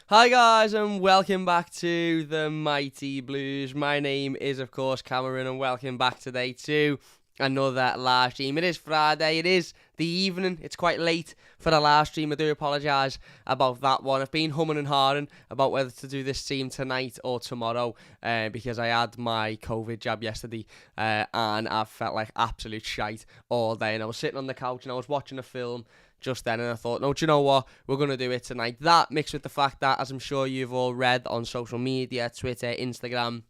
Hi guys and welcome back to the Mighty Blues. My name is of course Cameron and welcome back today to another live stream. It is Friday, it is the evening, it's quite late for the live stream. I do apologise about that one. I've been humming and hawing about whether to do this stream tonight or tomorrow because I had my COVID jab yesterday and I felt like absolute shite all day, and I was sitting on the couch and I was watching a film just then, and I thought, no, do you know what? We're going to do it tonight. That mixed with the fact that, as I'm sure you've all read on social media, Twitter, Instagram,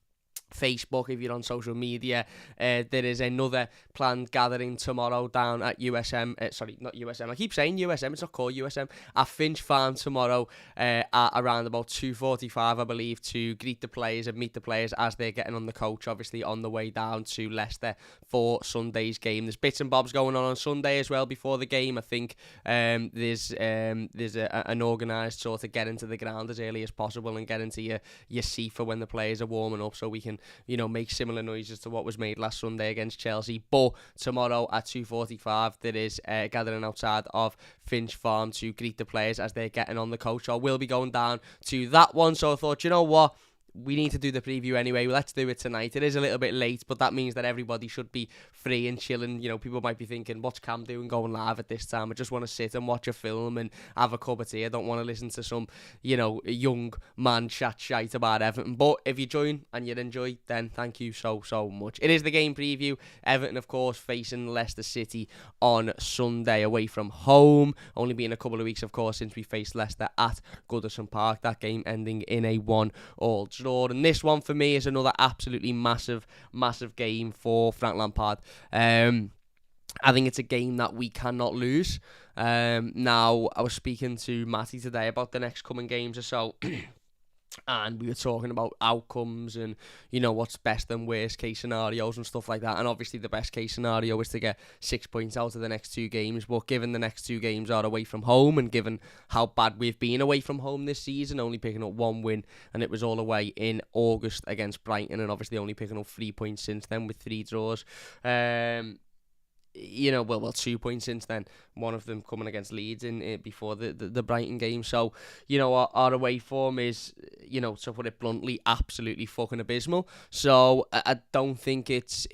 Facebook, if you're on social media, there is another planned gathering tomorrow down at USM, not USM, I keep saying USM, it's not called USM, at Finch Farm tomorrow at around about 2:45, I believe, to greet the players and meet the players as they're getting on the coach, obviously on the way down to Leicester for Sunday's game. There's bits and bobs going on Sunday as well before the game. I think there's an organised sort of get into the ground as early as possible and get into your seat for when the players are warming up, so we can make similar noises to what was made last Sunday against Chelsea. But tomorrow at 2:45 there is a gathering outside of Finch Farm to greet the players as they're getting on the coach. So we'll be going down to that one. So I thought, you know what? We need to do the preview anyway. Let's do it tonight. It is a little bit late, but that means that everybody should be free and chilling. People might be thinking, what's Cam doing going live at this time? I just want to sit and watch a film and have a cup of tea. I don't want to listen to some, young man chat shite about Everton. But if you join and you enjoy, then thank you so much. It is the game preview. Everton, of course, facing Leicester City on Sunday away from home. Only been a couple of weeks, of course, since we faced Leicester at Goodison Park. That game ending in a 1-1 draw. And this one for me is another absolutely massive game for Frank Lampard. I think it's a game that we cannot lose. Now, I was speaking to Matty today about the next coming games or so. And we were talking about outcomes and, what's best and worst case scenarios and stuff like that. And obviously the best case scenario is to get 6 points out of the next two games. But given the next two games are away from home and given how bad we've been away from home this season, only picking up one win, and it was all away in August against Brighton, and obviously only picking up 3 points since then with 3 draws. 2 points since then, one of them coming against Leeds in before the Brighton game. So, our away form is, to put it bluntly, absolutely fucking abysmal. So I don't think it's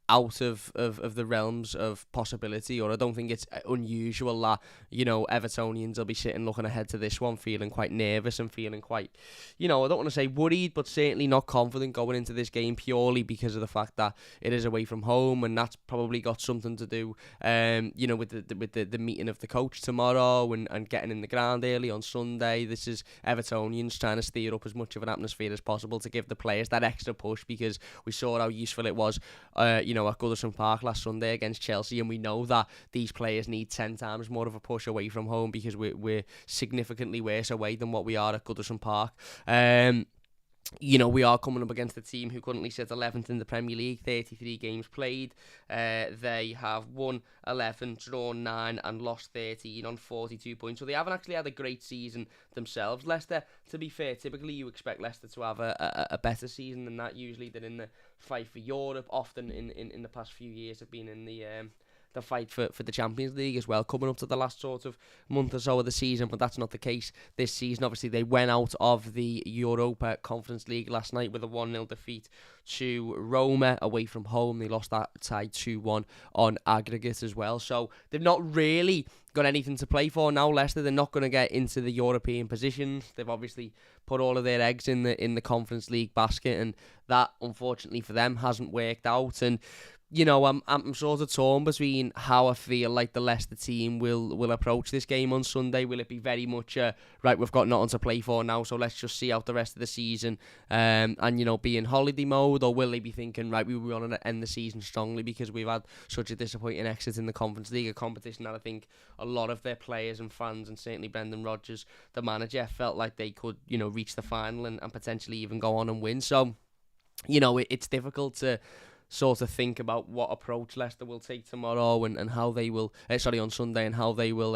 out of the realms of possibility, or I don't think it's unusual that, Evertonians will be sitting looking ahead to this one feeling quite nervous and feeling quite, I don't want to say worried, but certainly not confident going into this game, purely because of the fact that it is away from home, and that's probably got something to do, with the meeting of the coach tomorrow and getting in the ground early on Sunday. This is Evertonians trying to steer up as much of an atmosphere as possible to give the players that extra push, because we saw how useful it was, at Goodison Park last Sunday against Chelsea, and we know that these players need 10 times more of a push away from home because we're significantly worse away than what we are at Goodison Park. We are coming up against a team who currently sits 11th in the Premier League, 33 games played. They have won 11, drawn 9 and lost 13 on 42 points. So they haven't actually had a great season themselves. Leicester, to be fair, typically you expect Leicester to have a better season than that. Usually they're in the fight for Europe. Often in the past few years have been in the fight for the Champions League as well, coming up to the last sort of month or so of the season, but that's not the case this season. Obviously, they went out of the Europa Conference League last night with a 1-0 defeat to Roma away from home. They lost that tie 2-1 on aggregate as well. So they've not really got anything to play for now, Leicester. They're not going to get into the European positions. They've obviously put all of their eggs in the Conference League basket, and that, unfortunately for them, hasn't worked out. And I'm sort of torn between how I feel like the Leicester team will approach this game on Sunday. Will it be very much right, we've got nothing to play for now, so let's just see out the rest of the season and be in holiday mode? Or will they be thinking, right, we want to end the season strongly because we've had such a disappointing exit in the Conference League, a competition that I think a lot of their players and fans, and certainly Brendan Rodgers, the manager, felt like they could, reach the final and potentially even go on and win. So, it's difficult to sort of think about what approach Leicester will take tomorrow and how they will, on Sunday, and how they will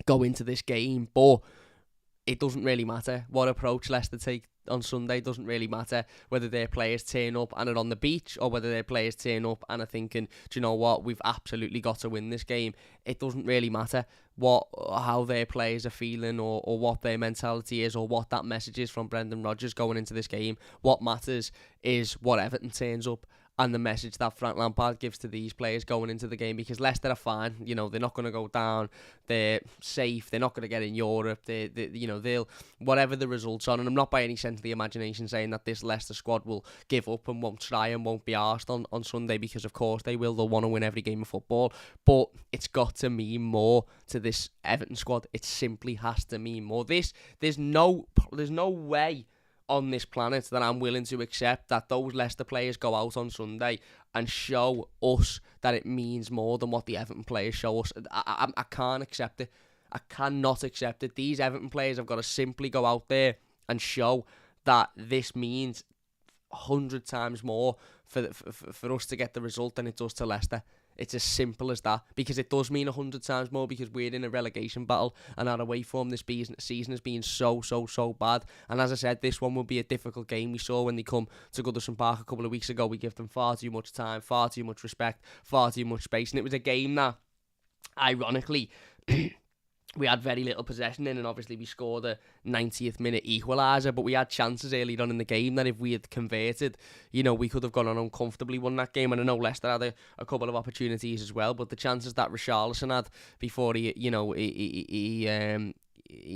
go into this game. But it doesn't really matter what approach Leicester take on Sunday doesn't really matter whether their players turn up and are on the beach or whether their players turn up and are thinking, do you know what, we've absolutely got to win this game. It doesn't really matter how their players are feeling or what their mentality is or what that message is from Brendan Rodgers going into this game. What matters is what Everton turns up and the message that Frank Lampard gives to these players going into the game, because Leicester are fine. You know, they're not going to go down. They're safe. They're not going to get in Europe. They'll whatever the results are. And I'm not by any sense of the imagination saying that this Leicester squad will give up and won't try and won't be arsed on Sunday, because of course they will. They'll want to win every game of football. But it's got to mean more to this Everton squad. It simply has to mean more. There's no way on this planet that I'm willing to accept that those Leicester players go out on Sunday and show us that it means more than what the Everton players show us. I can't accept it. I cannot accept it. These Everton players have got to simply go out there and show that this means 100 times more for us to get the result than it does to Leicester. It's as simple as that, because it does mean 100 times more, because we're in a relegation battle and our away form this season has been so bad. And as I said, this one will be a difficult game. We saw when they come to Goodison Park a couple of weeks ago, we give them far too much time, far too much respect, far too much space. And it was a game that, ironically, we had very little possession in, and obviously we scored a 90th minute equaliser, but we had chances early on in the game that if we had converted, we could have gone on uncomfortably, won that game. And I know Leicester had a couple of opportunities as well, but the chances that Richarlison had before he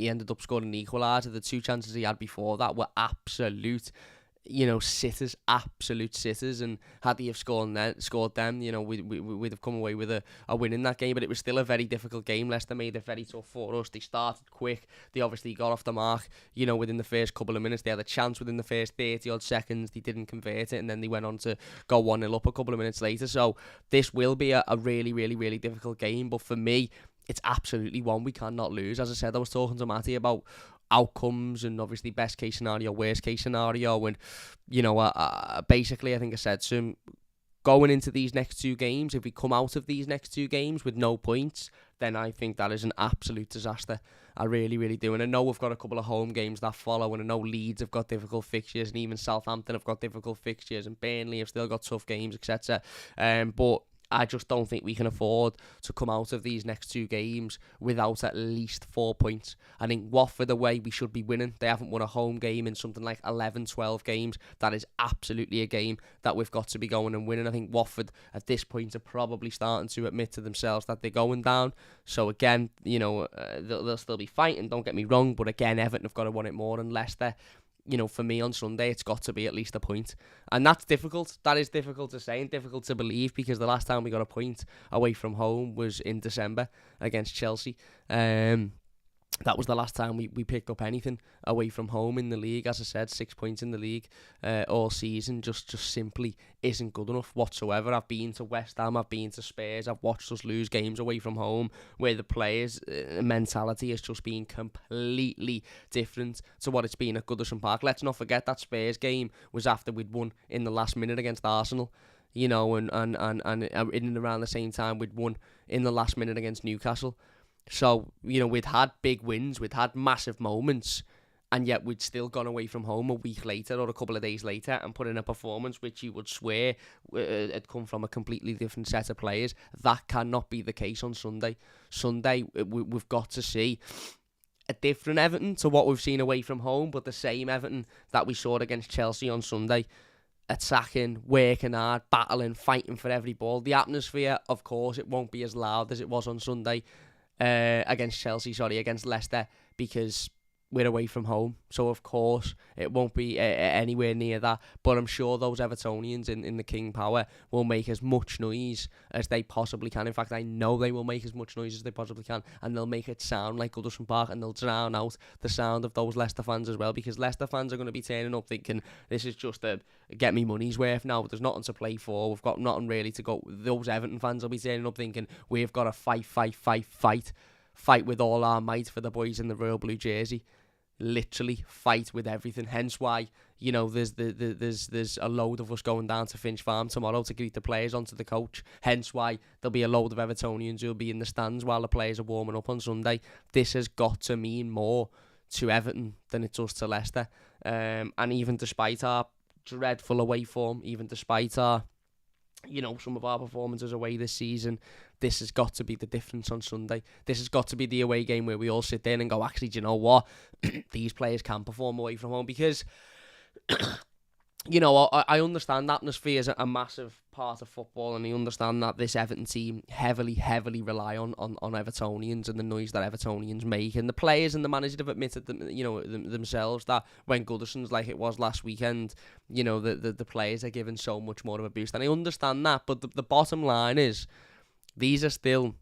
ended up scoring an equaliser, the two chances he had before that were absolute sitters, absolute sitters, and had he have scored them, we'd have come away with a win in that game. But it was still a very difficult game. Leicester made it very tough for us. They started quick. They obviously got off the mark, within the first couple of minutes. They had a chance within the first 30 odd seconds. They didn't convert it, and then they went on to go 1-0 up a couple of minutes later. So this will be a really, really, really difficult game. But for me, it's absolutely one we cannot lose. As I said, I was talking to Matty about outcomes and obviously best case scenario, worst case scenario, and basically I think I said to him, going into these next two games, if we come out of these next two games with no points, then I think that is an absolute disaster. I really, really do. And I know we've got a couple of home games that follow, and I know Leeds have got difficult fixtures, and even Southampton have got difficult fixtures, and Burnley have still got tough games, etc. But I just don't think we can afford to come out of these next two games without at least 4 points. I think Watford away, we should be winning. They haven't won a home game in something like 11, 12 games. That is absolutely a game that we've got to be going and winning. I think Watford at this point are probably starting to admit to themselves that they're going down. So again, they'll still be fighting, don't get me wrong. But again, Everton have got to want it more, and Leicester, for me on Sunday, it's got to be at least a point. And that's difficult. That is difficult to say and difficult to believe, because the last time we got a point away from home was in December against Chelsea. That was the last time we picked up anything away from home in the league. As I said, 6 points in the league all season just simply isn't good enough whatsoever. I've been to West Ham, I've been to Spurs, I've watched us lose games away from home where the players' mentality has just been completely different to what it's been at Goodison Park. Let's not forget that Spurs game was after we'd won in the last minute against Arsenal. And in and around the same time we'd won in the last minute against Newcastle. So, we'd had big wins, we'd had massive moments, and yet we'd still gone away from home a week later or a couple of days later and put in a performance which you would swear had come from a completely different set of players. That cannot be the case on Sunday. Sunday, we've got to see a different Everton to what we've seen away from home, but the same Everton that we saw against Chelsea on Sunday. Attacking, working hard, battling, fighting for every ball. The atmosphere, of course, it won't be as loud as it was on Sunday. Against Leicester, because we're away from home, so of course it won't be anywhere near that. But I'm sure those Evertonians in the King Power will make as much noise as they possibly can. In fact, I know they will make as much noise as they possibly can, and they'll make it sound like Goodison Park, and they'll drown out the sound of those Leicester fans as well, because Leicester fans are going to be turning up thinking this is just a get me money's worth now. There's nothing to play for. We've got nothing really to go. Those Everton fans will be turning up thinking we've got to fight with all our might for the boys in the royal blue jersey. Literally fight with everything. Hence why there's a load of us going down to Finch Farm tomorrow to greet the players onto the coach. Hence why there'll be a load of Evertonians who'll be in the stands while the players are warming up on Sunday. This has got to mean more to Everton than it does to Leicester. And even despite our dreadful away form, even despite our, some of our performances away this season, this has got to be the difference on Sunday. This has got to be the away game where we all sit there and go, actually, do you know what? These players can perform away from home because... I understand atmosphere is a massive part of football, and I understand that this Everton team heavily rely on Evertonians and the noise that Evertonians make. And the players and the manager have admitted themselves that when Goodison's like it was last weekend, the players are given so much more of a boost. And I understand that, but the bottom line is, these are still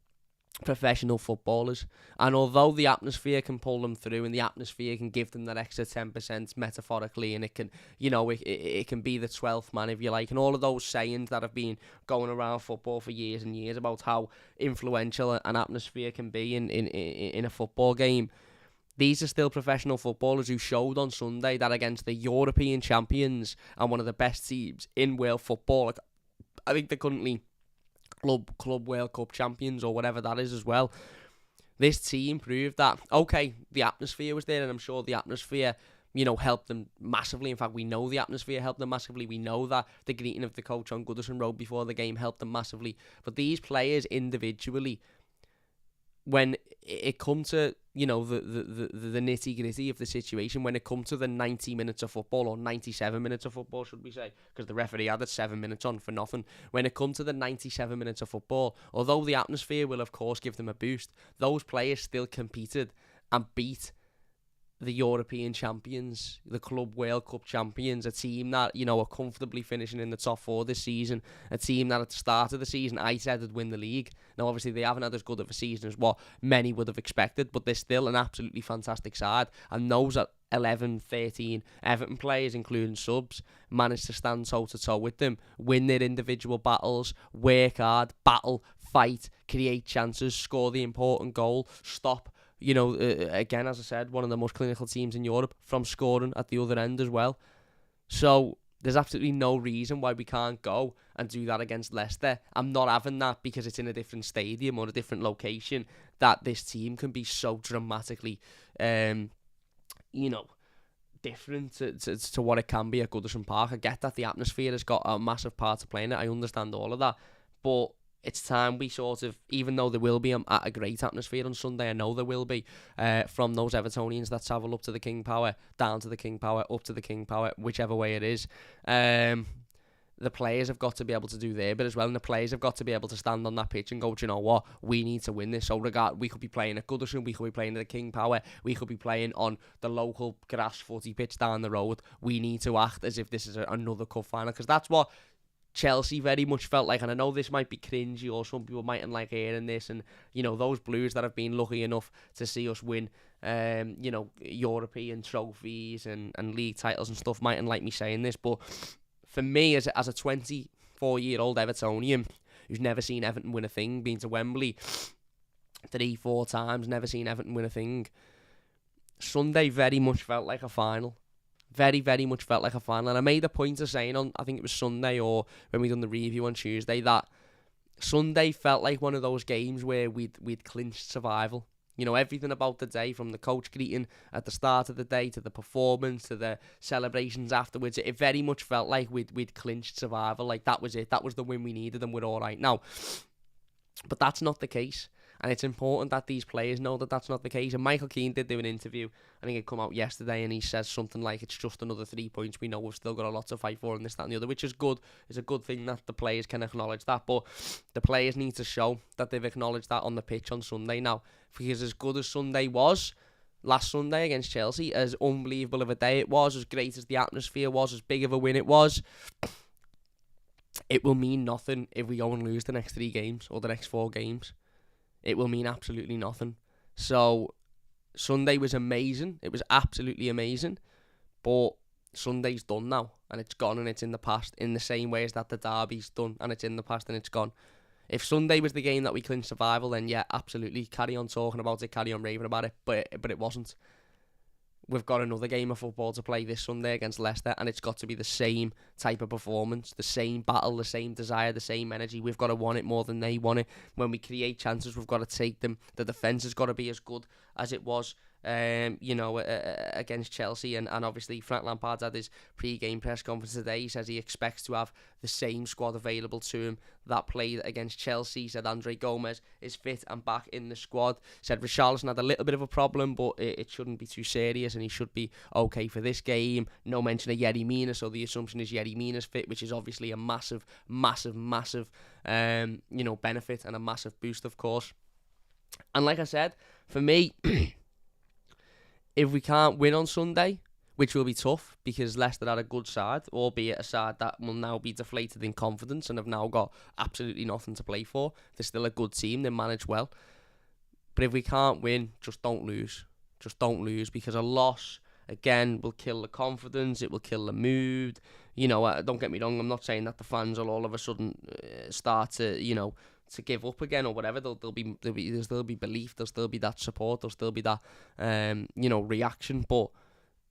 professional footballers, and although the atmosphere can pull them through and the atmosphere can give them that extra 10% metaphorically, and it can it can be the 12th man if you like, and all of those sayings that have been going around football for years and years about how influential an atmosphere can be in a football game, these are still professional footballers who showed on Sunday that against the European champions and one of the best teams in world football, I think they're currently Club World Cup champions or whatever that is as well. This team proved that, okay, the atmosphere was there, and I'm sure the atmosphere, helped them massively. In fact, we know the atmosphere helped them massively. We know that the greeting of the coach on Goodison Road before the game helped them massively. But these players individually, when it comes to, the nitty-gritty of the situation, when it comes to the 90 minutes of football, or 97 minutes of football, should we say, because the referee added 7 minutes on for nothing. When it comes to the 97 minutes of football, although the atmosphere will, of course, give them a boost, those players still competed and beat the European champions, the Club World Cup champions, a team that, are comfortably finishing in the top 4 this season, a team that at the start of the season I said would win the league. Now, obviously, they haven't had as good of a season as what many would have expected, but they're still an absolutely fantastic side, and those are 11, 13 Everton players, including subs, managed to stand toe-to-toe with them, win their individual battles, work hard, battle, fight, create chances, score the important goal, stop again, as I said, one of the most clinical teams in Europe from scoring at the other end as well. So there's absolutely no reason why we can't go and do that against Leicester. I'm not having that because it's in a different stadium or a different location that this team can be so dramatically, different to what it can be at Goodison Park. I get that the atmosphere has got a massive part to play in it. I understand all of that. But it's time we sort of, even though there will be a great atmosphere on Sunday, I know there will be, from those Evertonians that travel up to the King Power, down to the King Power, up to the King Power, whichever way it is. The players have got to be able to do their bit as well, and the players have got to be able to stand on that pitch and go, do you know what, we need to win this. So we could be playing at Goodison, we could be playing at the King Power, we could be playing on the local grass footy pitch down the road. We need to act as if this is another cup final, because that's what Chelsea very much felt like. And I know this might be cringy, or some people mightn't like hearing this, and those Blues that have been lucky enough to see us win European trophies and league titles and stuff mightn't like me saying this, but for me, as a 24-year-old Evertonian who's never seen Everton win a thing, been to Wembley 3-4 times, never seen Everton win a thing, Sunday very much felt like a final. Very, very much felt like a final. And I made a point of saying on, I think it was Sunday or when we done the review on Tuesday, that Sunday felt like one of those games where we'd clinched survival. Everything about the day, from the coach greeting at the start of the day to the performance to the celebrations afterwards, it very much felt like we'd clinched survival. Like that was it. That was the win we needed, and we're all right now. But that's not the case. And it's important that these players know that that's not the case. And Michael Keane did do an interview, I think it come out yesterday, and he says something like, it's just another 3 points. We know we've still got a lot to fight for, and this, that, and the other, which is good. It's a good thing that the players can acknowledge that. But the players need to show that they've acknowledged that on the pitch on Sunday now. Because as good as Sunday was, last Sunday against Chelsea, as unbelievable of a day it was, as great as the atmosphere was, as big of a win it was, it will mean nothing if we go and lose the next 3 games or the next 4 games. It will mean absolutely nothing. So Sunday was amazing. It was absolutely amazing. But Sunday's done now, and it's gone, and it's in the past, in the same way as that the derby's done and it's in the past and it's gone. If Sunday was the game that we clinched survival, then yeah, absolutely, carry on talking about it, carry on raving about it, but it wasn't. We've got another game of football to play this Sunday against Leicester, and it's got to be the same type of performance, the same battle, the same desire, the same energy. We've got to want it more than they want it. When we create chances, we've got to take them. The defence has got to be as good as it was against Chelsea. And obviously Frank Lampard had his pre-game press conference today. He says he expects to have the same squad available to him that played against Chelsea. He said Andre Gomez is fit and back in the squad. He said Richarlison had a little bit of a problem, but it shouldn't be too serious and he should be okay for this game. No mention of Yerry Mina, so the assumption is Yerry Mina's fit, which is obviously a massive benefit and a massive boost, of course. And like I said, for me, if we can't win on Sunday, which will be tough because Leicester had a good side, albeit a side that will now be deflated in confidence and have now got absolutely nothing to play for. They're still a good team, they manage well. But if we can't win, just don't lose. Just don't lose, because a loss, again, will kill the confidence, it will kill the mood. Don't get me wrong, I'm not saying that the fans will all of a sudden start to, to give up again or whatever. There'll still be belief, there'll still be that support, there'll still be that reaction, but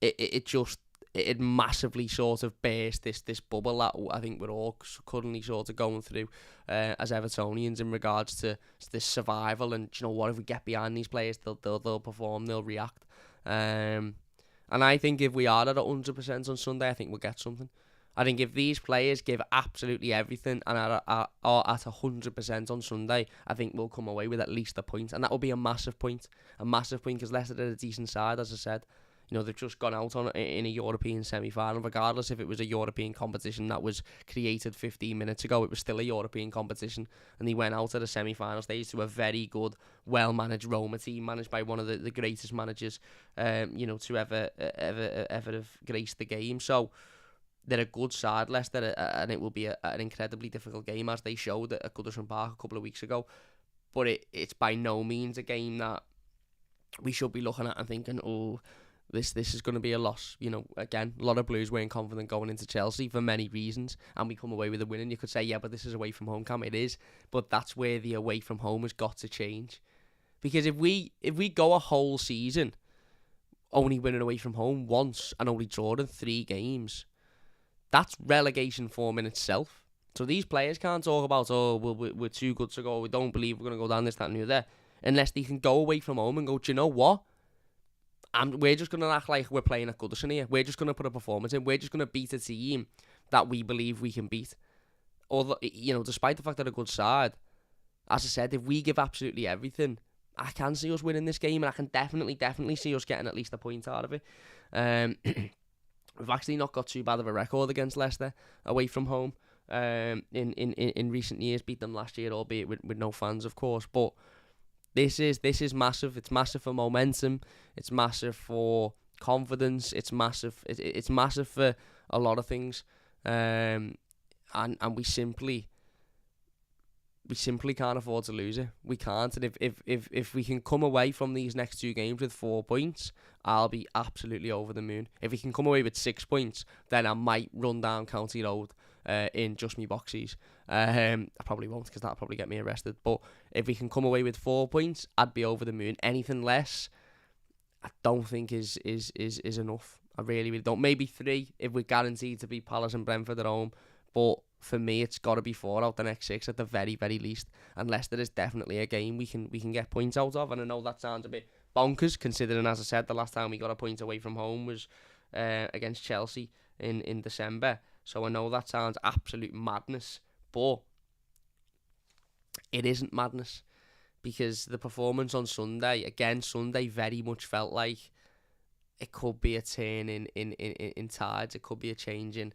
it massively sort of burst this bubble that I think we're all currently sort of going through as Evertonians in regards to this survival. And what, if we get behind these players, they'll perform, they'll react. And I think if we are at 100% on Sunday, I think we'll get something. I think if these players give absolutely everything and are at 100% on Sunday, I think we'll come away with at least a point. And that will be a massive point. Because Leicester are a decent side, as I said. They've just gone out in a European semi-final. Regardless if it was a European competition that was created 15 minutes ago, it was still a European competition. And they went out at a semi-final stage to a very good, well-managed Roma team, managed by one of the greatest managers, to ever have graced the game. So they're a good side, Leicester, and it will be an incredibly difficult game, as they showed at Goodison Park a couple of weeks ago. But it's by no means a game that we should be looking at and thinking, oh, this is going to be a loss. Again, a lot of Blues weren't confident going into Chelsea for many reasons, and we come away with a win. And you could say, yeah, but this is away from home, Cam. It is, but that's where the away from home has got to change. Because if we go a whole season only winning away from home once and only drawing 3 games, that's relegation form in itself. So these players can't talk about, we're too good to go, we don't believe we're going to go down this, that and the other, unless they can go away from home and go, do you know what? We're just going to act like we're playing at Goodison here. We're just going to put a performance in. We're just going to beat a team that we believe we can beat. Although, despite the fact they're a good side, as I said, if we give absolutely everything, I can see us winning this game, and I can definitely see us getting at least a point out of it. We've actually not got too bad of a record against Leicester away from home in recent years. Beat them last year, albeit with no fans, of course. But this is massive. It's massive for momentum. It's massive for confidence. It's massive. It's massive for a lot of things. And we simply can't afford to lose it. We can't. And if we can come away from these next 2 games with 4 points, I'll be absolutely over the moon. If we can come away with 6 points, then I might run down County Road in just me boxies. I probably won't, because that'll probably get me arrested. But if we can come away with 4 points, I'd be over the moon. Anything less, I don't think is enough. I really, really don't. Maybe 3 if we're guaranteed to beat Palace and Brentford at home. But for me, it's got to be 4 out the next 6 at the very, very least. And Leicester is definitely a game we can get points out of. And I know that sounds a bit bonkers, considering, as I said, the last time we got a point away from home was against Chelsea in December. So I know that sounds absolute madness, but it isn't madness, because the performance on Sunday very much felt like it could be a turn in tides. It could be a change in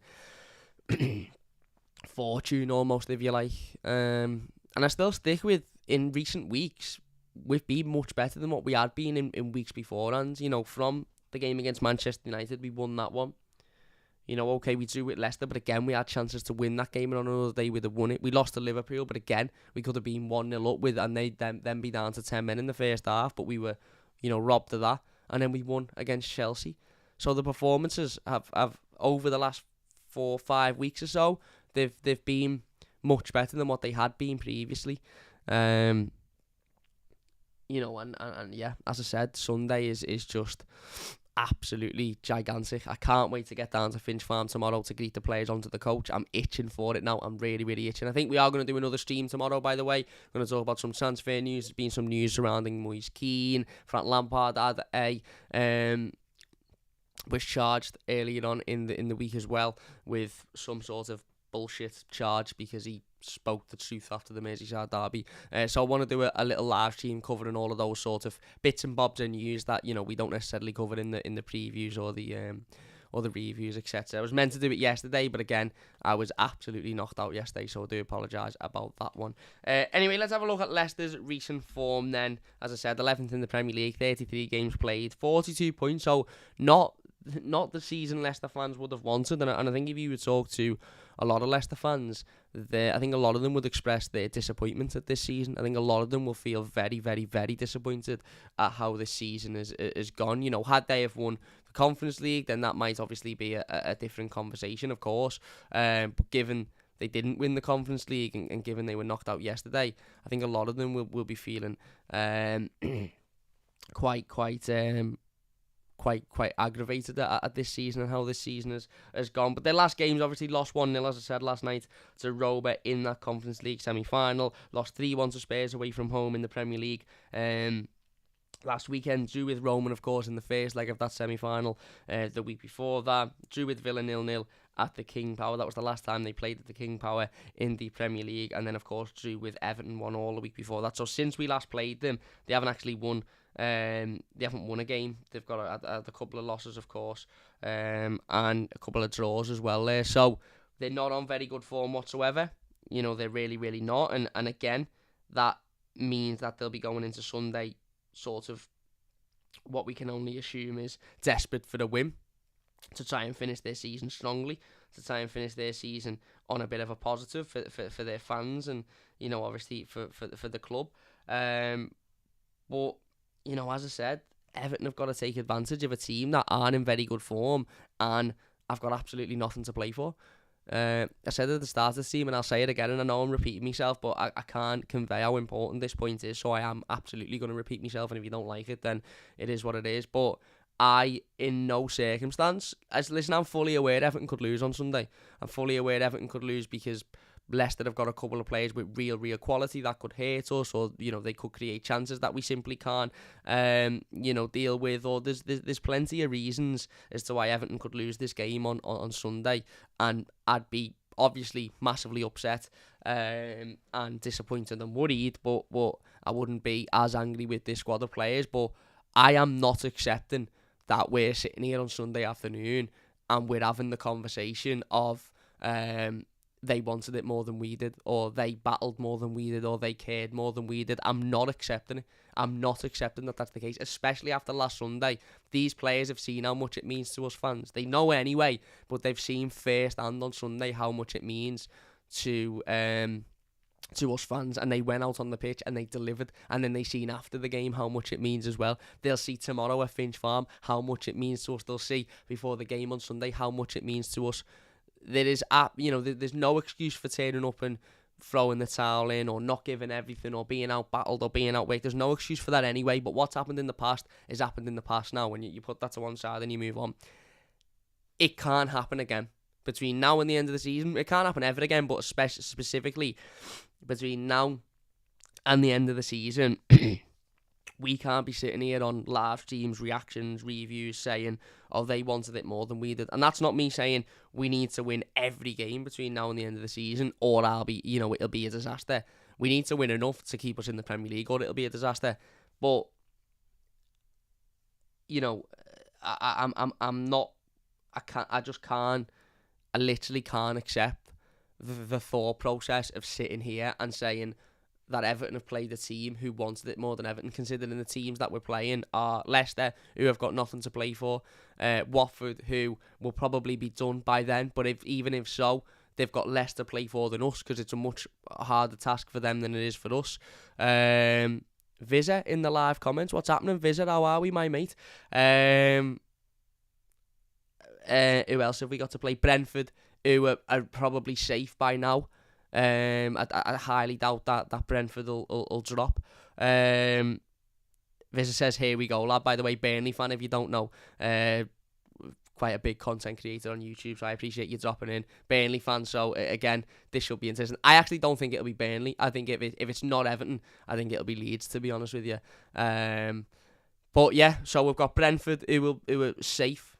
fortune, almost, if you like. And I still stick with, in recent weeks, we've been much better than what we had been in weeks beforehand. From the game against Manchester United, we won that one. Okay, we drew with Leicester, but again, we had chances to win that game, and on another day we'd have won it. We lost to Liverpool, but again, we could have been 1-0 up with, and they'd then be down to 10 men in the first half, but we were, robbed of that, and then we won against Chelsea. So the performances have over the last 4 or 5 weeks or so, they've been much better than what they had been previously. And yeah, as I said, Sunday is just absolutely gigantic. I can't wait to get down to Finch Farm tomorrow to greet the players onto the coach. I'm itching for it now. I'm really, really itching. I think we are going to do another stream tomorrow, by the way. We're going to talk about some transfer news. There's been some news surrounding Moise Keane. Frank Lampard had was charged earlier on in the week as well with some sort of bullshit charge because he spoke the truth after the Merseyside derby. So I want to do a little live stream covering all of those sort of bits and bobs and news that we don't necessarily cover in the previews or the reviews, etc. I was meant to do it yesterday, but again, I was absolutely knocked out yesterday, so I do apologise about that one. Anyway, let's have a look at Leicester's recent form then. As I said, 11th in the Premier League, 33 games played, 42 points, so not the season Leicester fans would have wanted, and I think if you would talk to a lot of Leicester fans, I think a lot of them would express their disappointment at this season. I think a lot of them will feel very, very, very disappointed at how this season is gone. Had they have won the Conference League, then that might obviously be a different conversation, of course. But given they didn't win the Conference League and given they were knocked out yesterday, I think a lot of them will be feeling quite aggravated at this season and how this season has gone. But their last games obviously lost 1-0, as I said last night, to Roma in that Conference League semi-final. Lost 3-1 to Spurs away from home in the Premier League. Last weekend, drew with Roma, of course, in the first leg of that semi-final. The week before that, drew with Villa 0-0 at the King Power. That was the last time they played at the King Power in the Premier League. And then, of course, drew with Everton 1-1 the week before that. So since we last played them, they haven't actually won. They haven't won a game. They've got a couple of losses, of course, and a couple of draws as well there. So they're not on very good form whatsoever. They're really, really not. And again, that means that they'll be going into Sunday sort of what we can only assume is desperate for the win to try and finish their season strongly, to try and finish their season on a bit of a positive for their fans and, obviously for the club. But as I said, Everton have got to take advantage of a team that aren't in very good form and I've got absolutely nothing to play for. I said at the start of the team, and I'll say it again, and I know I'm repeating myself, but I can't convey how important this point is, so I am absolutely going to repeat myself, and if you don't like it, then it is what it is. But I, in no circumstance, I'm fully aware Everton could lose on Sunday. I'm fully aware Everton could lose because Leicester have got a couple of players with real quality that could hurt us, or they could create chances that we simply can't deal with, or there's plenty of reasons as to why Everton could lose this game on Sunday, and I'd be obviously massively upset and disappointed and worried, but I wouldn't be as angry with this squad of players. But I am not accepting that we're sitting here on Sunday afternoon and we're having the conversation of they wanted it more than we did, or they battled more than we did, or they cared more than we did. I'm not accepting it. I'm not accepting that that's the case, especially after last Sunday. These players have seen how much it means to us fans. They know anyway, but they've seen firsthand on Sunday how much it means to us fans, and they went out on the pitch and they delivered, and then they seen after the game how much it means as well. They'll see tomorrow at Finch Farm how much it means to us. They'll see before the game on Sunday how much it means to us. There is, there's no excuse for turning up and throwing the towel in, or not giving everything, or being out battled, or being outworked. There's no excuse for that anyway. But what's happened in the past is happened in the past now. When you put that to one side and you move on, it can't happen again. Between now and the end of the season, it can't happen ever again. But specifically between now and the end of the season, we can't be sitting here on live streams, reactions, reviews, saying, oh, they wanted it more than we did. And that's not me saying we need to win every game between now and the end of the season, or it'll be a disaster. We need to win enough to keep us in the Premier League, or it'll be a disaster. But, I literally can't accept the thought process of sitting here and saying that Everton have played a team who wanted it more than Everton, considering the teams that we're playing are Leicester, who have got nothing to play for, Watford, who will probably be done by then, but even if so, they've got less to play for than us, because it's a much harder task for them than it is for us. Vizza in the live comments, what's happening, Vizza? How are we, my mate? Who else have we got to play? Brentford, who are probably safe by now. I highly doubt that Brentford will drop. Visitor says, here we go, lad. By the way, Burnley fan, if you don't know. Quite a big content creator on YouTube, so I appreciate you dropping in. Burnley fan, so again, this should be interesting. I actually don't think it'll be Burnley. I think if it's not Everton, I think it'll be Leeds, to be honest with you. But yeah, so we've got Brentford, who are safe,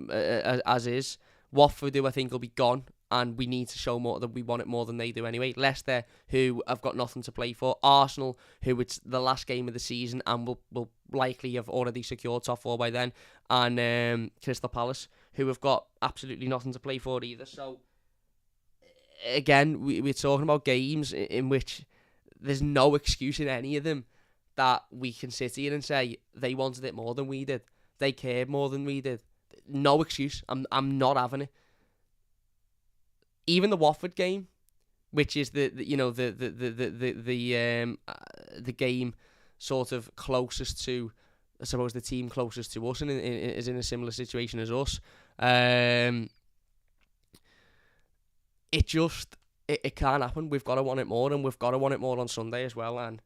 as is. Watford, who I think will be gone, and we need to show more that we want it more than they do anyway. Leicester, who have got nothing to play for. Arsenal, who it's the last game of the season and will likely have already secured top 4 by then. And Crystal Palace, who have got absolutely nothing to play for either. So, again, we're talking about games in which there's no excuse in any of them that we can sit here and say they wanted it more than we did. They cared more than we did. No excuse. I'm not having it. Even the Watford game, which is the game sort of closest to, I suppose, the team closest to us and is in a similar situation as us. It can't happen. We've got to want it more, and we've got to want it more on Sunday as well. And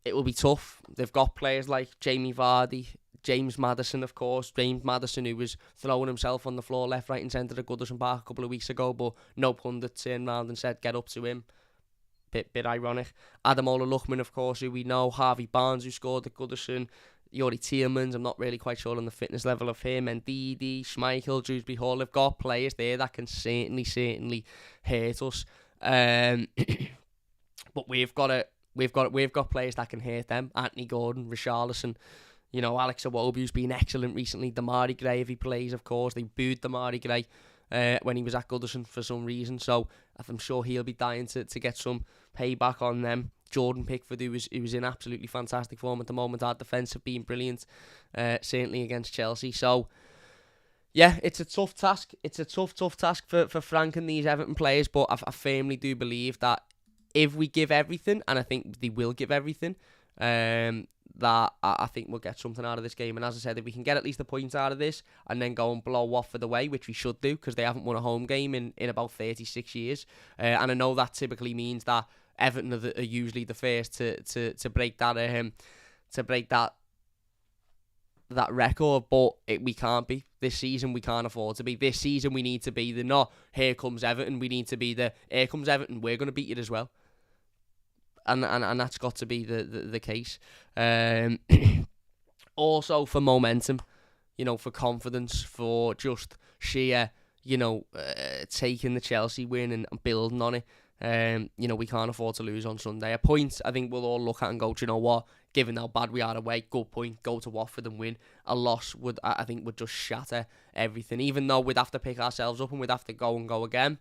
it will be tough. They've got players like Jamie Vardy, James Maddison, of course. James Maddison, who was throwing himself on the floor left, right and centre at Goodison Park a couple of weeks ago, but no pundit turned round and said, get up to him. Bit ironic. Ademola Lookman, of course, who we know. Harvey Barnes, who scored at Goodison. Yuri Tielemans, I'm not really quite sure on the fitness level of him. And Ndidi, Schmeichel, Dewsbury Hall. They've got players there that can certainly hurt us. But we've got players that can hurt them. Anthony Gordon, Richarlison. You know, Alex Iwobi's been excellent recently. Damari Gray, if he plays, of course. They booed Damari Gray when he was at Goodison for some reason. So I'm sure he'll be dying to get some payback on them. Jordan Pickford, who was in absolutely fantastic form at the moment. Our defence have been brilliant, certainly against Chelsea. So, yeah, it's a tough task. It's a tough task for Frank and these Everton players. But I firmly do believe that if we give everything, and I think they will give everything, that I think we'll get something out of this game. And as I said, if we can get at least a point out of this and then go and blow Watford away, which we should do because they haven't won a home game in about 36 years. And I know that typically means that Everton are usually the first to break that that record, but we can't be. This season we can't afford to be. This season we need to be the not here comes Everton. We need to be the here comes Everton. We're going to beat you as well. And that's got to be the case. Also for momentum, you know, for confidence, for just sheer, you know, taking the Chelsea win and building on it. You know, we can't afford to lose on Sunday. A point I think we'll all look at and go, do you know what? Given how bad we are away, good point, go to Watford and win. A loss would just shatter everything. Even though we'd have to pick ourselves up and we'd have to go again,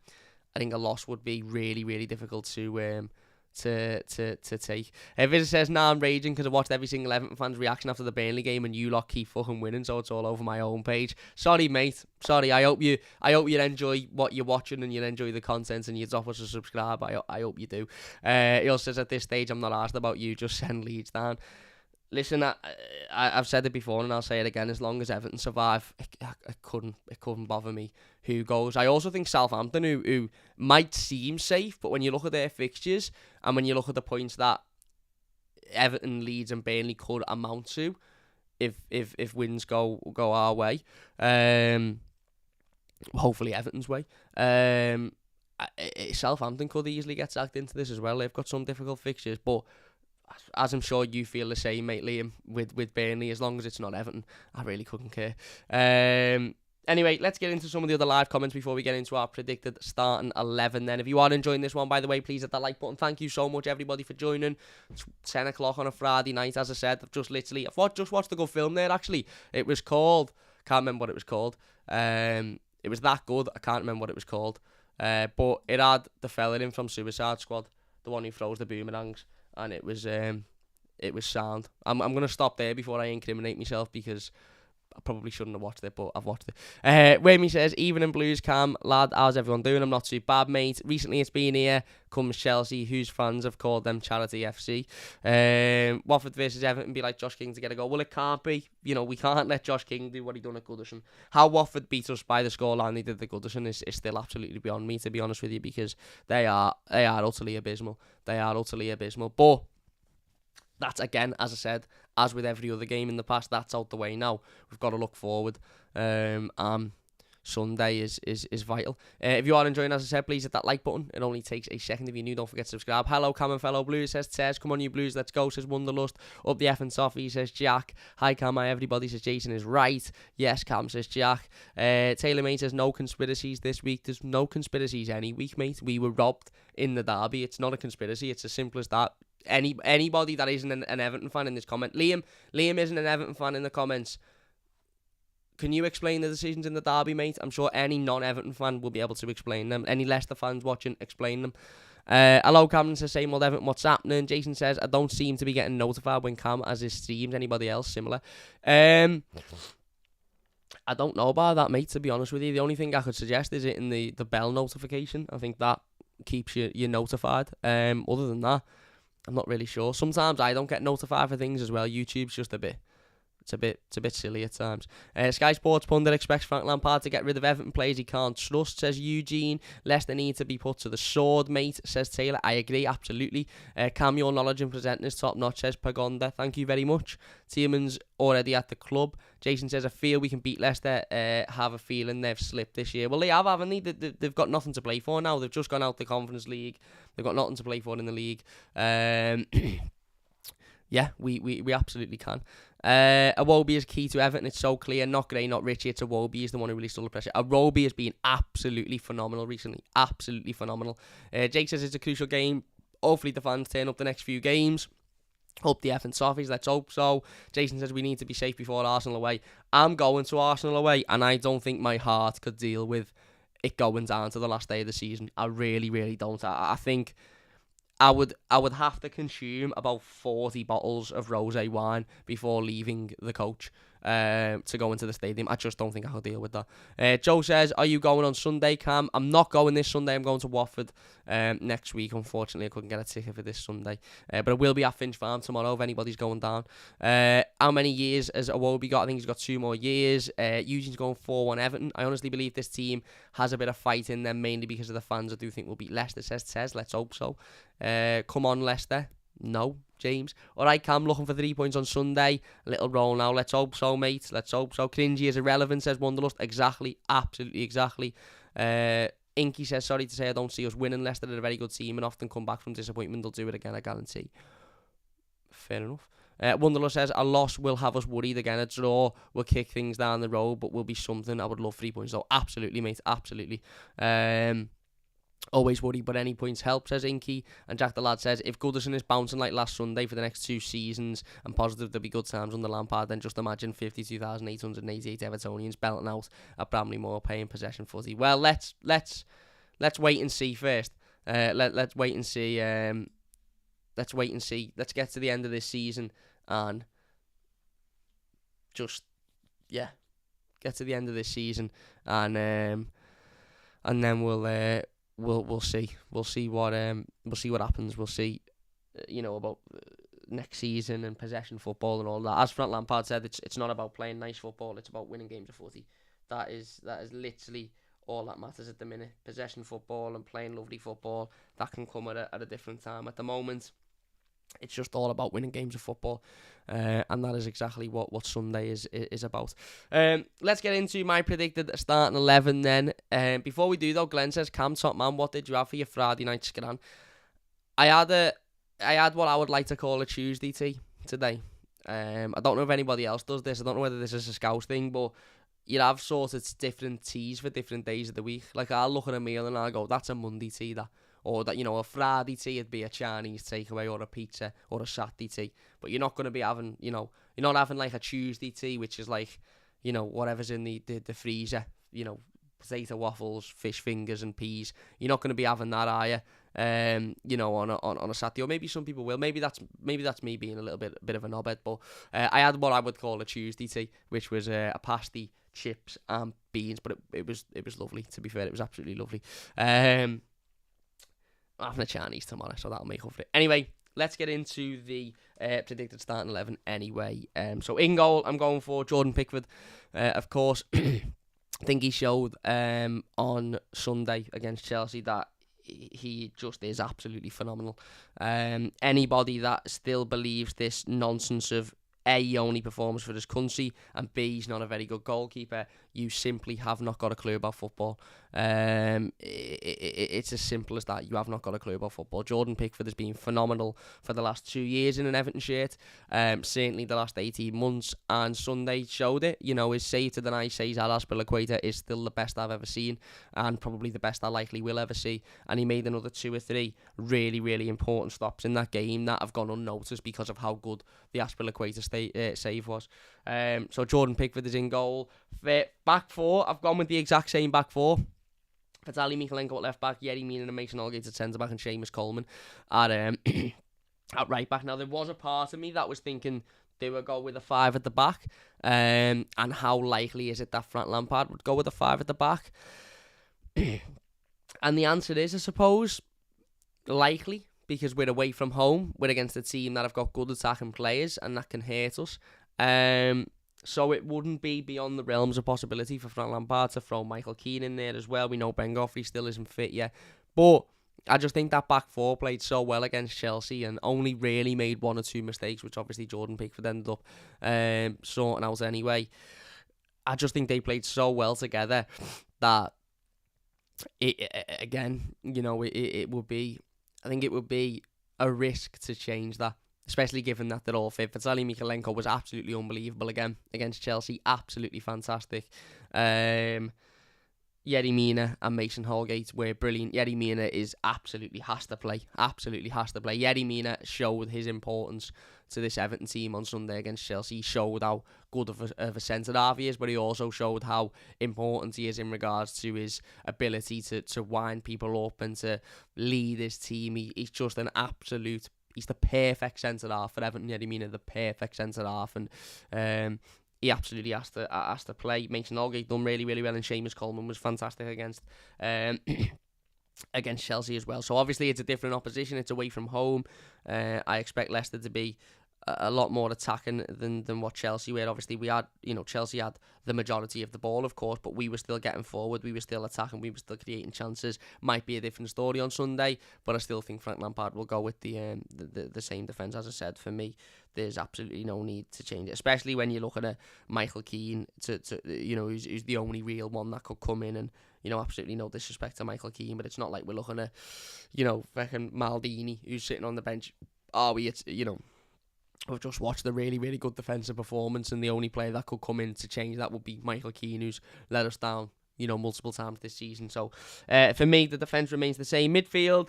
I think a loss would be really, really difficult to take. Visitor says, nah, I'm raging because I watched every single Everton fan's reaction after the Burnley game and you lot keep fucking winning, so it's all over my own page. Sorry, mate. Sorry. I hope you enjoy what you're watching and you enjoy the content and you drop us a subscribe. I hope you do. He also says, at this stage, I'm not asked about you. Just send Leeds down. Listen, I've said it before and I'll say it again. As long as Everton survive, it couldn't bother me who goes. I also think Southampton, who might seem safe, but when you look at their fixtures and when you look at the points that Everton, Leeds, and Burnley could amount to, if wins go our way, hopefully Everton's way, Southampton could easily get sacked into this as well. They've got some difficult fixtures, but as I'm sure you feel the same, mate, Liam, with Burnley, as long as it's not Everton, I really couldn't care. Anyway, let's get into some of the other live comments before we get into our predicted starting 11 then. If you are enjoying this one, by the way, please hit that like button. Thank you so much, everybody, for joining. It's 10 o'clock on a Friday night, as I said. I've just watched a good film there, actually. It was called, can't remember what it was called. It was that good, I can't remember what it was called. But it had the fella in from Suicide Squad, the one who throws the boomerangs. And it was sound. I'm going to stop there before I incriminate myself because I probably shouldn't have watched it, but I've watched it. Whammy says, Evening Blues Cam, lad, how's everyone doing? I'm not too bad, mate. Recently it's been here, comes Chelsea, whose fans have called them Charity FC. Watford versus Everton, be like Josh King to get a goal. Well, it can't be. You know, we can't let Josh King do what he done at Goodison. How Watford beat us by the scoreline they did at Goodison is still absolutely beyond me, to be honest with you, because they are utterly abysmal. They are utterly abysmal. But that's, again, as I said, as with every other game in the past, that's out the way now. We've got to look forward. Sunday is vital. If you are enjoying, as I said, please hit that like button. It only takes a second. If you're new, don't forget to subscribe. Hello, Cam and fellow Blues, says Tez. Come on, you Blues, let's go, says Wonderlust. Up the F and Sophie, says Jack. Hi, Cam, hi, everybody, says Jason is right. Yes, Cam, says Jack. Taylor May says no conspiracies this week. There's no conspiracies any week, mate. We were robbed in the derby. It's not a conspiracy. It's as simple as that. Anybody that isn't an Everton fan in this comment, Liam isn't an Everton fan in the comments. Can you explain the decisions in the derby, mate? I'm sure any non-Everton fan will be able to explain them. Any Leicester fans watching, explain them. Hello, Cameron says, same old Everton, what's happening? Jason says, I don't seem to be getting notified when Cam has his streams. Anybody else similar? I don't know about that, mate, to be honest with you. The only thing I could suggest is hitting the bell notification. I think that keeps you notified. Other than that, I'm not really sure. Sometimes I don't get notified for things as well. YouTube's just a bit silly at times. Sky Sports pundit expects Frank Lampard to get rid of Everton players he can't trust, says Eugene. Leicester need to be put to the sword, mate, says Taylor. I agree, absolutely. Cam, your knowledge and presenting is top notch, says Pagonda. Thank you very much. Tieman's already at the club. Jason says, I feel we can beat Leicester. Have a feeling they've slipped this year. Well, they have, haven't they? They've got nothing to play for now. They've just gone out the Conference League. They've got nothing to play for in the league. Yeah, we absolutely can. Iwobi is key to Everton. It's so clear. Not Gray, not Richie. It's Iwobi. He's the one who released all the pressure. Iwobi has been absolutely phenomenal recently. Absolutely phenomenal. Jake says it's a crucial game. Hopefully the fans turn up the next few games. Hope the F and Softies. Let's hope so. Jason says we need to be safe before Arsenal away. I'm going to Arsenal away, and I don't think my heart could deal with it going down to the last day of the season. I really, really don't. I think I would have to consume about 40 bottles of rosé wine before leaving the coach to go into the stadium. I just don't think I could deal with that. Joe says, are you going on Sunday, Cam? I'm not going this Sunday. I'm going to Watford next week. Unfortunately, I couldn't get a ticket for this Sunday. But I will be at Finch Farm tomorrow if anybody's going down. How many years has Iwobi got? I think he's got 2 more years. Eugene's going 4-1 Everton. I honestly believe this team has a bit of fight in them, mainly because of the fans. I do think we'll beat Leicester, says Tez. Let's hope so. Come on, Leicester. No, James. All right, Cam, looking for 3 points on Sunday. A little roll now. Let's hope so, mate. Let's hope so. Cringy is irrelevant, says Wonderlust. Exactly. Absolutely exactly. Inky says, sorry to say I don't see us winning. Leicester are a very good team and often come back from disappointment. They'll do it again, I guarantee. Fair enough. Wonderlust says, a loss will have us worried again. A draw will kick things down the road, but will be something. I would love 3 points, though. Absolutely, mate. Absolutely. Always worried, but any points help, says Inky. And Jack the Lad says, if Goodison is bouncing like last Sunday for the next 2 seasons and positive there'll be good times under Lampard, then just imagine 52,888 Evertonians belting out at Bramley-Moore paying possession footy. Well, let's wait and see first. Let's wait and see. Let's wait and see. Let's get to the end of this season and just get to the end of this season and then we'll see what happens. We'll see, about next season and possession football and all that. As Frank Lampard said, it's not about playing nice football. It's about winning games of footy. That is literally all that matters at the minute. Possession football and playing lovely football, that can come at a different time. At the moment, it's just all about winning games of football, and that is exactly what Sunday is about. Let's get into my predicted starting 11 then. Before we do though, Glenn says, Cam, top man, what did you have for your Friday night scran? I had what I would like to call a Tuesday tea today. I don't know if anybody else does this. I don't know whether this is a Scouse thing, but you have sort of different teas for different days of the week. Like, I'll look at a meal and I'll go, that's a Monday tea, that. Or that, a Friday tea would be a Chinese takeaway or a pizza or a Saturday tea. But you're not going to be having, you're not having like a Tuesday tea, which is like, whatever's in the freezer, potato waffles, fish fingers and peas. You're not going to be having that, are you? On a Saturday, or maybe some people will. Maybe that's me being a little bit of a knobhead. But I had what I would call a Tuesday tea, which was a pasty, chips and beans. But it was lovely. To be fair, it was absolutely lovely. I'm having a Chinese tomorrow, so that'll make up for it. Anyway, let's get into the predicted starting 11 anyway. So in goal, I'm going for Jordan Pickford. Of course, I think he showed on Sunday against Chelsea that he just is absolutely phenomenal. Anybody that still believes this nonsense of A, he only performs for his country, and B, he's not a very good goalkeeper, you simply have not got a clue about football. It's as simple as that. You have not got a clue about football. Jordan Pickford has been phenomenal for the last 2 years in an Everton shirt. Certainly the last 18 months, and Sunday showed it. You know, his save to the night says at Aspilicueta is still the best I've ever seen, and probably the best I likely will ever see. And he made another 2 or 3 really, really important stops in that game that have gone unnoticed because of how good the Aspilicueta save was. So Jordan Pickford is in goal. Back 4, I've gone with the exact same back 4. Vitaly Mykolenko at left back, Yerry Mina and Mason Holgate at centre back, and Seamus Coleman at at right back. Now, there was a part of me that was thinking they would go with a 5 at the back, and how likely is it that Frank Lampard would go with a 5 at the back? And the answer is, I suppose, likely, because we're away from home, we're against a team that have got good attacking players, and that can hurt us. So it wouldn't be beyond the realms of possibility for Frank Lampard to throw Michael Keane in there as well. We know Ben Godfrey still isn't fit yet. But I just think that back 4 played so well against Chelsea and only really made 1 or 2 mistakes, which obviously Jordan Pickford ended up sorting out anyway. I just think they played so well together that it would be, I think it would be a risk to change that, especially given that they're all fit. Vitaly Mykolenko was absolutely unbelievable again against Chelsea. Absolutely fantastic. Yerry Mina and Mason Holgate were brilliant. Yerry Mina has to play. Absolutely has to play. Yerry Mina showed his importance to this Everton team on Sunday against Chelsea. He showed how good of a centre-half he is, but he also showed how important he is in regards to his ability to wind people up and to lead his team. He's just an absolute... He's the perfect centre-half for Everton, Yerry Mina, the perfect centre-half, and he absolutely has to play. Mason Holgate done really, really well, and Seamus Coleman was fantastic against against Chelsea as well. So obviously it's a different opposition, it's away from home. I expect Leicester to be a lot more attacking than what Chelsea were. Obviously Chelsea had the majority of the ball, of course, but we were still getting forward, we were still attacking, we were still creating chances. Might be a different story on Sunday, but I still think Frank Lampard will go with the same defence. As I said, for me, there's absolutely no need to change it, especially when you look at a Michael Keane who's the only real one that could come in. And absolutely no disrespect to Michael Keane, but it's not like we're looking at fucking Maldini who's sitting on the bench. We've just watched a really, really good defensive performance, and the only player that could come in to change that would be Michael Keane, who's let us down, multiple times this season. So, for me, the defence remains the same. Midfield,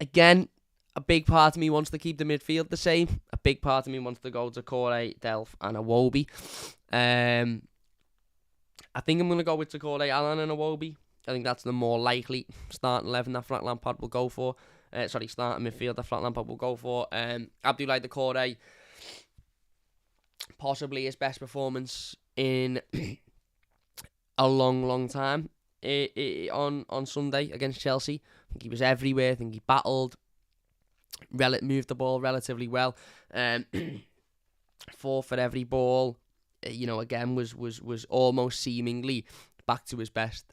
again, a big part of me wants to keep the midfield the same. A big part of me wants to go to Corey, Delph, and Iwobi. I think I'm going to go with Takore, Allen, and Iwobi. I think that's the more likely starting 11 that Frank Lampard will go for. Starting midfield that Frank Lampard will go for. Abdoulaye Doucouré, possibly his best performance in a long, long time on Sunday against Chelsea. I think he was everywhere. I think he battled, moved the ball relatively well. 4 for every ball. Again, was almost seemingly back to his best.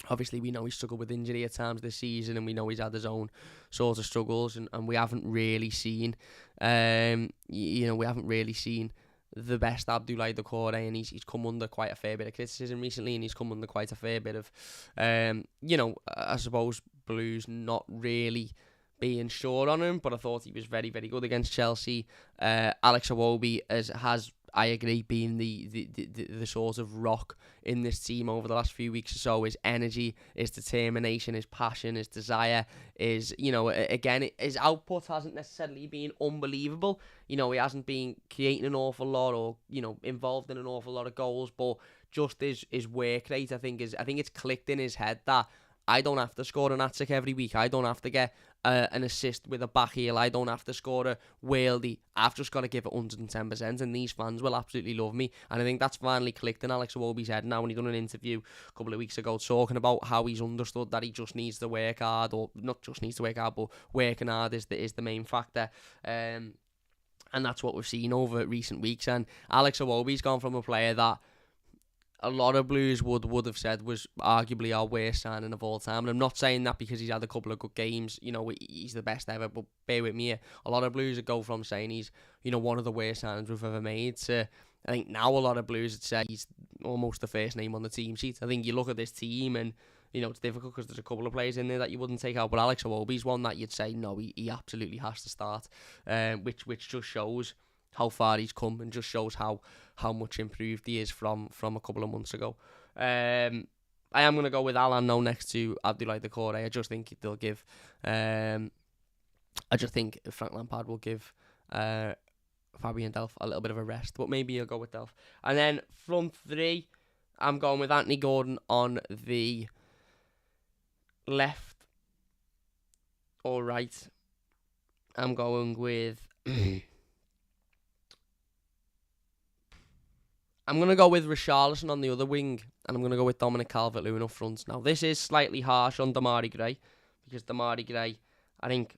Obviously, we know he's struggled with injury at times this season, and we know he's had his own sort of struggles, and we haven't really seen, the best Abdoulaye Doucouré, and he's come under quite a fair bit of criticism recently, and he's come under quite a fair bit of, I suppose, Blues not really being sure on him, but I thought he was very, very good against Chelsea. Alex Iwobi has I agree, being the sort of rock in this team over the last few weeks or so. His energy, his determination, his passion, his desire, his output hasn't necessarily been unbelievable. He hasn't been creating an awful lot or, involved in an awful lot of goals, but just his work rate, I think it's clicked in his head that I don't have to score an hat-trick every week. I don't have to get an assist with a back heel. I don't have to score a worldie. I've just got to give it 110%, and these fans will absolutely love me. And I think that's finally clicked in Alex Iwobi's head now, when he done an interview a couple of weeks ago talking about how he's understood that he just needs to work hard, or not just needs to work hard, but working hard is the main factor. And that's what we've seen over recent weeks. And Alex Iwobi's gone from a player that a lot of Blues would have said was arguably our worst signing of all time. And I'm not saying that because he's had a couple of good games, he's the best ever, but bear with me here. A lot of Blues would go from saying he's, one of the worst signings we've ever made to, I think now a lot of Blues would say he's almost the first name on the team sheet. I think you look at this team and, it's difficult because there's a couple of players in there that you wouldn't take out, but Alex Iwobi's one that you'd say, no, he absolutely has to start, which just shows how far he's come and just shows how much improved he is from a couple of months ago. I am going to go with Alan now next to Abdoulaye Doucouré. I just think they'll give... I just think Frank Lampard will give Fabian Delph a little bit of a rest, but maybe he'll go with Delph. And then front three, I'm going with Anthony Gordon on the left or right. I'm going with... I'm going to go with Richarlison on the other wing, and I'm going to go with Dominic Calvert-Lewin up front. Now, this is slightly harsh on Demarai Gray, because Demarai Gray, I think,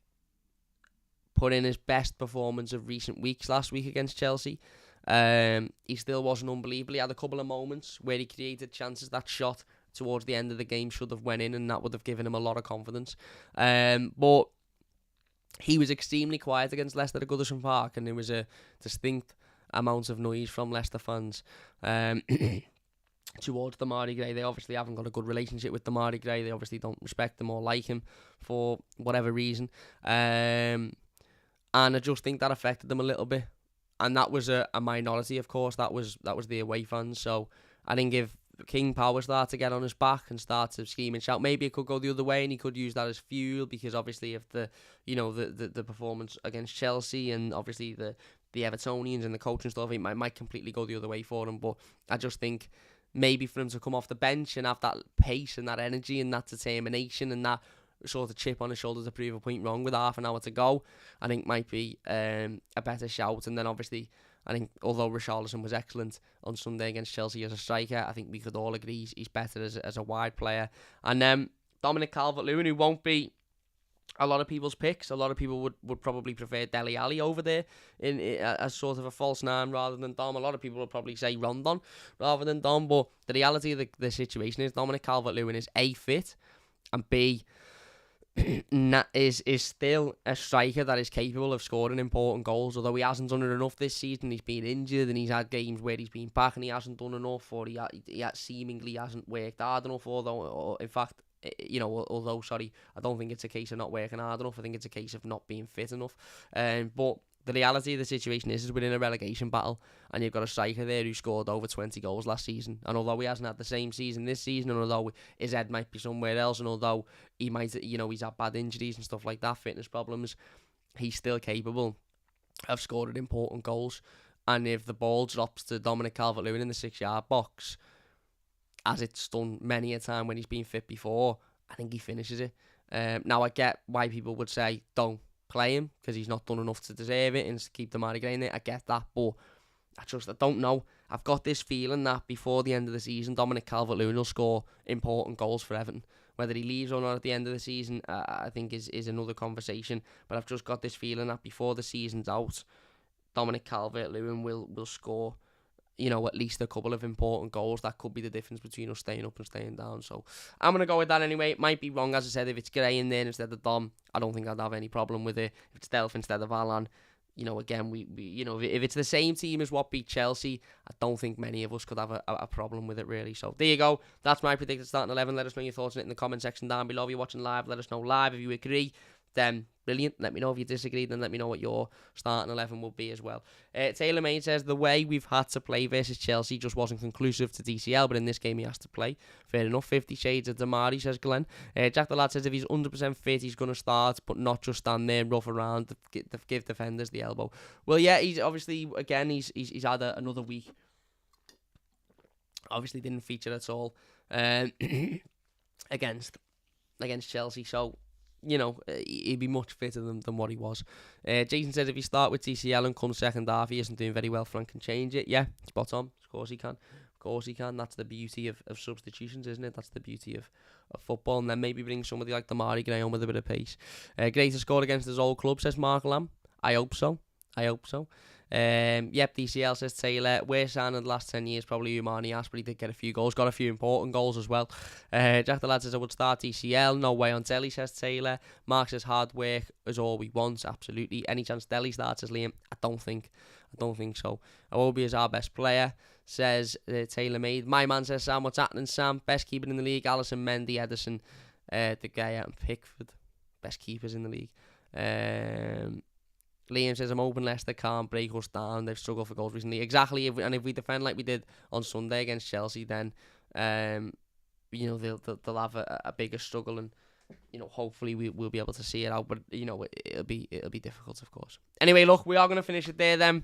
put in his best performance of recent weeks last week against Chelsea. He still wasn't unbelievable. He had a couple of moments where he created chances. That shot towards the end of the game should have went in, and that would have given him a lot of confidence. But he was extremely quiet against Leicester at Goodison Park, and there was a distinct amount of noise from Leicester fans towards Demarai Gray. They obviously haven't got a good relationship with Demarai Gray. They obviously don't respect him or like him for whatever reason. And I just think that affected them a little bit. And that was a minority, of course. That was the away fans. So I think if King Power started to get on his back and start to scream and shout, maybe it could go the other way, and he could use that as fuel, because obviously if the performance against Chelsea and obviously the Evertonians and the coach and stuff, it might completely go the other way for him. But I just think maybe for him to come off the bench and have that pace and that energy and that determination and that sort of chip on his shoulder to prove a point wrong with half an hour to go, I think might be a better shout. And then obviously, I think although Richarlison was excellent on Sunday against Chelsea as a striker, I think we could all agree he's better as a wide player. And Dominic Calvert-Lewin, who won't be a lot of people's picks. A lot of people would probably prefer Dele Alli over there as sort of a false nine rather than Dom. A lot of people would probably say Rondon rather than Dom. But the reality of the situation is Dominic Calvert-Lewin is A, fit, and B, is still a striker that is capable of scoring important goals. Although he hasn't done it enough this season, he's been injured and he's had games where he's been back and he hasn't done enough, or he seemingly hasn't worked hard enough. Although in fact, I don't think it's a case of not working hard enough. I think it's a case of not being fit enough. But the reality of the situation is we're in a relegation battle, and you've got a striker there who scored over 20 goals last season. And although he hasn't had the same season this season, and although his head might be somewhere else, and although he might, he's had bad injuries and stuff like that, fitness problems, he's still capable of scoring important goals. And if the ball drops to Dominic Calvert-Lewin in the 6-yard box, as it's done many a time when he's been fit before, I think he finishes it. Now, I get why people would say, don't play him, because he's not done enough to deserve it, and to keep Demarai Gray in there. I get that, but I don't know. I've got this feeling that before the end of the season, Dominic Calvert-Lewin will score important goals for Everton. Whether he leaves or not at the end of the season, I think is another conversation. But I've just got this feeling that before the season's out, Dominic Calvert-Lewin will score, at least a couple of important goals. That could be the difference between us staying up and staying down. So I'm going to go with that anyway. It might be wrong, as I said. If it's Gray in there instead of Dom, I don't think I'd have any problem with it. If it's Delph instead of Alan, again, we if it's the same team as what beat Chelsea, I don't think many of us could have a problem with it, really. So there you go. That's my predicted starting 11. Let us know your thoughts on it in the comment section down below. If you're watching live, let us know live. If you agree, then brilliant. Let me know if you disagree, then let me know what your starting 11 will be as well. Taylor May says, the way we've had to play versus Chelsea just wasn't conclusive to DCL, but in this game he has to play. Fair enough. 50 shades of Demarai, says Glenn. Jack the Lad says, if he's 100% fit, he's going to start, but not just stand there and rough around to give defenders the elbow. Well, yeah, he's obviously, again, he's had another week. Obviously didn't feature at all against Chelsea, so he'd be much fitter than what he was. Jason says, if you start with TCL and come second half, he isn't doing very well, Frank can change it. Yeah, spot on. Of course he can. That's the beauty of substitutions, isn't it? That's the beauty of football. And then maybe bring somebody like Demarai Gray on with a bit of pace. Great to score against his old club, says Mark Lamb. I hope so. I hope so. Yep, DCL says Taylor. Worst signing of the last 10 years, probably Umani Ash, but he did get a few goals. Got a few important goals as well. Jack the Lad says I would start DCL. No way on Delhi, says Taylor. Mark says hard work is all we want. Absolutely. Any chance Delhi starts, says Liam? I don't think so. Iwobi is our best player, says Taylor Made. My man says Sam, what's happening, Sam? Best keeper in the league, Allison, Mendy, Edison, De Gea and Pickford. Best keepers in the league. Liam says I'm hoping Leicester can't break us down. They've struggled for goals recently. Exactly. If we defend like we did on Sunday against Chelsea, then they'll have a bigger struggle, and hopefully we'll be able to see it out. But it'll be difficult, of course. Anyway, look, we are going to finish it there then.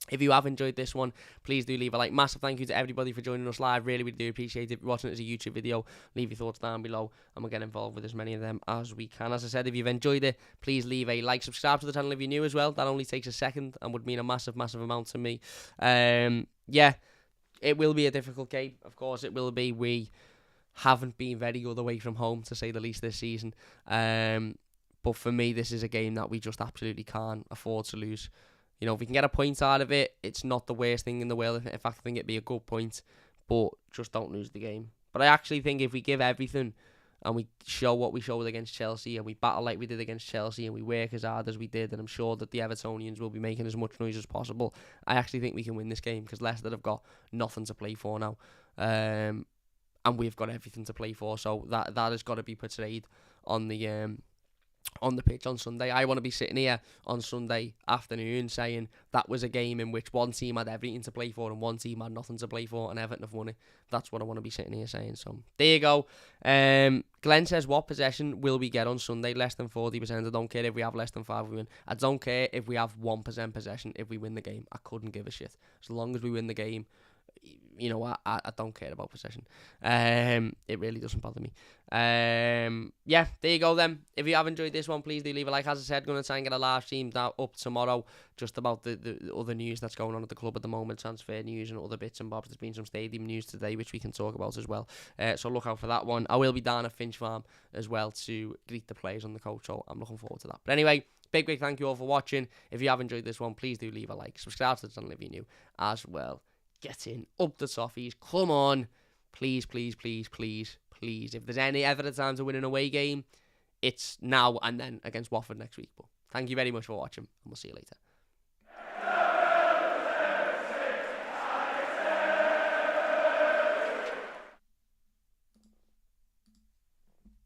If you have enjoyed this one, please do leave a like. Massive thank you to everybody for joining us live. Really do appreciate it. If you're watching it as a YouTube video, leave your thoughts down below and we'll get involved with as many of them as we can. As I said, if you've enjoyed it, please leave a like. Subscribe to the channel if you're new as well. That only takes a second and would mean a massive amount to me. It will be a difficult game. Of course it will be. We haven't been very good away from home, to say the least, this season. But for me, this is a game that we just absolutely can't afford to lose. If we can get a point out of it, it's not the worst thing in the world. In fact, I think it'd be a good point, but just don't lose the game. But I actually think if we give everything and we show what we showed against Chelsea and we battle like we did against Chelsea and we work as hard as we did, and I'm sure that the Evertonians will be making as much noise as possible, I actually think we can win this game because Leicester have got nothing to play for now. And we've got everything to play for, so that has got to be portrayed on the pitch on Sunday. I want to be sitting here on Sunday afternoon saying that was a game in which one team had everything to play for and one team had nothing to play for, and Everton have won it. That's what I want to be sitting here saying. So there you go. Glenn says, what possession will we get on Sunday? Less than 40%. I don't care if we have less than 5 we win. I don't care if we have 1% possession if we win the game. I couldn't give a shit. As long as we win the game, I don't care about possession. It really doesn't bother me. There you go then. If you have enjoyed this one, please do leave a like. As I said, going to try and get a live stream up tomorrow just about the other news that's going on at the club at the moment, transfer news and other bits and bobs. There's been some stadium news today which we can talk about as well, so look out for that one. I will be down at Finch Farm as well to greet the players on the coach, so I'm looking forward to that. But anyway, big thank you all for watching. If you have enjoyed this one, please do leave a like. Subscribe to the channel if you're new as well. Get in, up the toffees, come on. Please. If there's any ever time to win an away game, it's now and then against Watford next week. But thank you very much for watching, and we'll see you later.